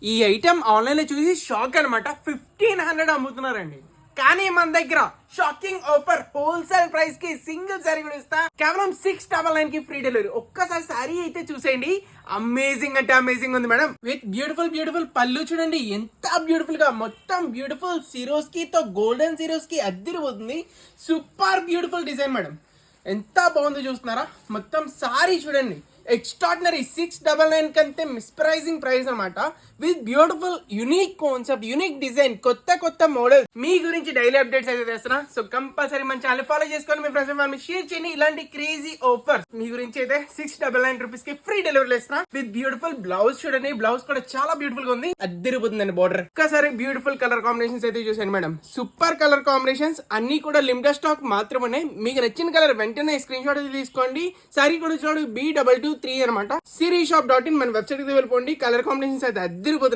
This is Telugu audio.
ఈ ఐటమ్ ఆన్లైన్ లో చూసి షాక్ అనమాట. 1500 అమ్ముతున్నారండి. కానీ మన దగ్గర షాకింగ్ ఆఫర్, హోల్సేల్ ప్రైస్ కి సింగిల్ సారీ కూడా ఇస్తా, కేవలం 699 కి ఫ్రీ డెలివరీ. ఒక్కసారి సారీ అయితే చూసేయండి, అమేజింగ్ అంటే అమేజింగ్ ఉంది మేడం. విత్ బ్యూటిఫుల్ పళ్ళు చూడండి ఎంత బ్యూటిఫుల్ గా, మొత్తం బ్యూటిఫుల్ సిరోస్ కి తో గోల్డెన్ సిరోస్ కి అద్దిరిపోతుంది. సూపర్ బ్యూటిఫుల్ డిజైన్ మేడం, ఎంత బాగుందో చూస్తున్నారా. మొత్తం సారీ చూడండి ఎక్స్ట్రాడినరీ, 699 కంటే మిస్ప్రైజింగ్ ప్రైస్ అనమాట. With beautiful unique concept, unique design, కొత్త మోడల్. మీ గురించి డైలీ అప్డేట్స్ అయితే చేస్తున్నా. సో కంపల్సరీ మన ఛానల్ ఫాలో చేసుకొని మీ ఫ్రెండ్స్ వాళ్ళని షేర్ చేయండి. ఇలాంటి క్రేజీ ఆఫర్ మీ గురించి అయితే 699 రూపీస్ కి ఫ్రీ డెలివరీ ఇస్తున్నా. విత్ బ్యూటిఫుల్ బ్లౌజ్ చూడండి, బ్లౌజ్ కూడా చాలా బ్యూటిఫుల్ గా ఉంది, అద్దరిపోతుందండి బార్డర్. ఒక్కసారి బ్యూటిఫుల్ కలర్ కాంబినేషన్స్ అయితే చూసాను మేడం. సూపర్ కలర్ కాంబినేషన్స్ అన్ని కూడా లిమిటెడ్ స్టాక్ మాత్రమే. మీకు నచ్చిన కలర్ వెంటనే స్క్రీన్ షాట్ అయితే తీసుకోండి. సారీ కూడా చూడండి B223 అనమాట. Sirishop.in మన వెబ్సైట్ కి వెళ్ళిపోండి. కలర్ కాంబినేషన్స్ అయితే అద్దరిపోతుంది.